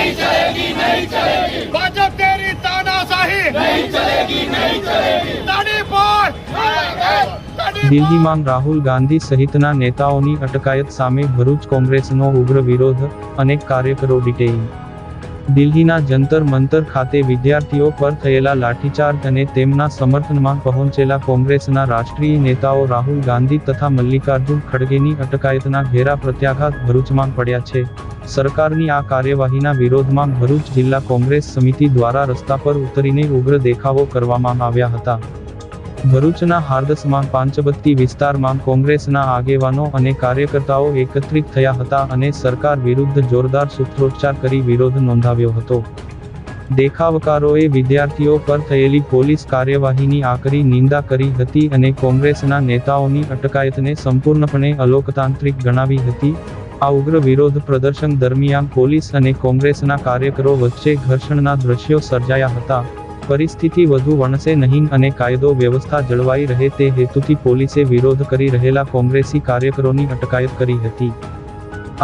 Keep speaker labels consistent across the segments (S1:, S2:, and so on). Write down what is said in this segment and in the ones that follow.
S1: नहीं चलेगी, नहीं चलेगी। भाजपा तेरी तानाशाही नहीं चलेगी, नहीं चलेगी। ताड़ी फोड़,
S2: દિલ્હીમાં રાહુલ ગાંધી સહિતના નેતાઓની અટકાયત સામે ભરૂચ કોંગ્રેસનો ઉગ્ર વિરોધ, અનેક કાર્યકરો ડિટેઇન। દિલ્હીના જંતર મંતર ખાતે વિદ્યાર્થીઓ પર થયેલા લાઠીચાર્જ અને તેમના સમર્થનમાં પહોંચેલા કોંગ્રેસના રાષ્ટ્રીય નેતાઓ રાહુલ ગાંધી તથા મલ્લિકાર્જુન ખડગેની અટકાયતના ઘેરા પ્રત્યાઘાત ભરૂચમાં પડ્યા છે। સરકારની આ કાર્યવાહીના વિરોધમાં ભરૂચ જિલ્લા કોંગ્રેસ સમિતિ દ્વારા રસ્તા પર ઉતરીને ઉગ્ર દેખાવો કરવામાં આવ્યા હતા। ભરૂચના હાર્દસમાં પાંચબત્તી વિસ્તારમાં કોંગ્રેસના આગેવાનો અને કાર્યકર્તાઓ એકત્રિત થયા હતા અને સરકાર વિરુદ્ધ જોરદાર સૂત્રોચ્ચાર કરી વિરોધ નોંધાવ્યો હતો। દેખાવકારોએ વિદ્યાર્થીઓ પર થયેલી પોલીસ કાર્યવાહીની આકરી નિંદા કરી હતી અને કોંગ્રેસના નેતાઓની અટકાયતને સંપૂર્ણપણે અલોકતાંત્રિક ગણાવી હતી। આ ઉગ્ર વિરોધ પ્રદર્શન દરમિયાન પોલીસ અને કોંગ્રેસના કાર્યકરો વચ્ચે ઘર્ષણના દ્રશ્યો સર્જાયા હતા। પરિસ્થિતિ વધુ વણસે નહીં અને કાયદો વ્યવસ્થા જળવાઈ રહે તે હેતુથી પોલીસે વિરોધ કરી રહેલા કોંગ્રેસી કાર્યકરોની અટકાયત કરી હતી।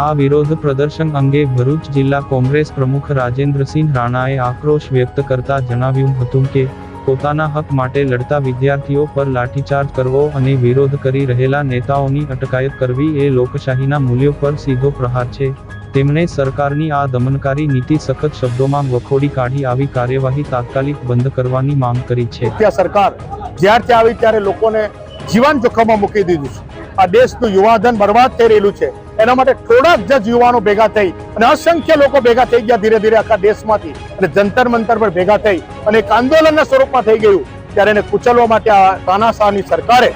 S2: આ વિરોધ પ્રદર્શન અંગે ભરૂચ જિલ્લા કોંગ્રેસ પ્રમુખ રાજેન્દ્રસિંહ રાણાએ આક્રોશ વ્યક્ત કરતા જણાવ્યું હતું કે પોતાના હક માટે લડતા વિદ્યાર્થીઓ પર લાઠીચાર્જ કરવો અને વિરોધ કરી રહેલા નેતાઓની અટકાયત કરવી એ લોકશાહીના મૂલ્યો પર સીધો પ્રહાર છે। તેમણે સરકારની આ દમનકારી નીતિ સખત શબ્દોમાં વખોડી કાઢી આવી કાર્યવાહી તાત્કાલિક બંધ કરવાની માંગ કરી છે।
S3: સરકાર જ્યારથી આવી ત્યારે લોકોને જીવન જોખમમાં મૂકી દીધું છે। આ દેશનું યુવાધન બરબાદ થઈ રહેલું છે। એના માટે થોડાક જ યુવાનો ભેગા થઈ અને અસંખ્ય લોકો ભેગા થઈ ગયા ધીરે ધીરે આખા દેશમાંથી અને જંતર મંતર પર ભેગા થઈ અને એક આંદોલનના સ્વરૂપમાં થઈ ગયું। ત્યારે એને કુચલવા માટે આ તાનાશાહની સરકારે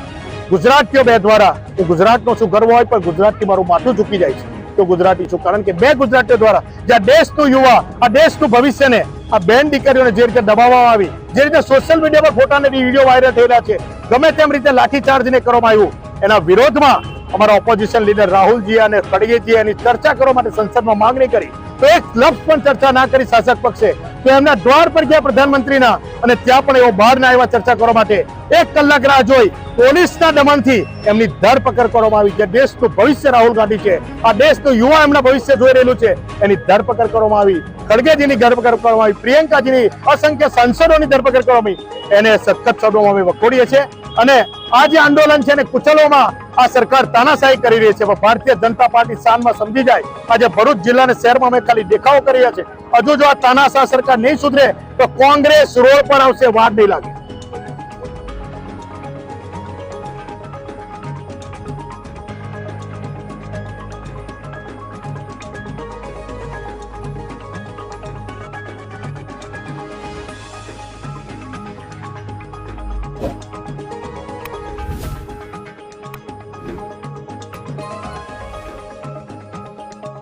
S3: ગુજરાતીઓ બે દ્વારા ગુજરાતનો શું ગર્વ હોય પણ ગુજરાતથી મારું માથું ઝૂકી જાય છે તો ગુજરાતી છું, કારણ કે બે ગુજરાતીઓ દ્વારા જ્યાં દેશનું યુવા આ દેશનું ભવિષ્યને આ બેન દીકરીઓને જે રીતે દબાવવામાં આવી, જે રીતે સોશિયલ મીડિયા પર ફોટા અને વિડીયો વાયરલ થયેલા છે, ગમે તેમ રીતે લાઠીચાર્જને કરવામાં આવ્યું, એના વિરોધમાં અમારા ઓપોઝિશન લીડર રાહુલજી અને ખડગેજી એની ચર્ચા કરવા માટે સંસદમાં માંગણી કરી તો એક લફ્ઝ પણ ચર્ચા ના કરી શાસક પક્ષે તો એમના દ્વાર પર ગયા પ્રધાનમંત્રીના અને ત્યાં પણ એવો બહાર ના આવ્યા ચર્ચા કરવા માટે। 1 કલાક રાહ જોઈ પોલીસના દમનથી એમની ધરપકડ કરવામાં આવી। જે દેશનું ભવિષ્ય રાહુલ ગાંધી છે, આ દેશનું યુવા એમના ભવિષ્ય જોઈ રહેલું છે, એની ધરપકડ કરવામાં આવી। ખડગેજીની ધરપકડ કરવામાં આવી, પ્રિયંકાજીની અસંખ્ય સાંસદોની ધરપકડ કરવામાં આવી। એને સખત શબ્દોમાં અમે વખોડીએ છીએ અને આ જે આંદોલન છે એને કુચલવામાં આ સરકાર તાનાશાહી કરી રહી છે। ભારતીય જનતા પાર્ટી શાનમાં સમજી જાય। આજે ભરૂચ જિલ્લાના શહેરમાં અમે ખાલી દેખાવો કરી રહ્યા છે। હજુ જો આ તાનાશાહ સરકાર નહીં સુધરે તો કોંગ્રેસ રોડ પર આવશે, વાર નહીં લાગે।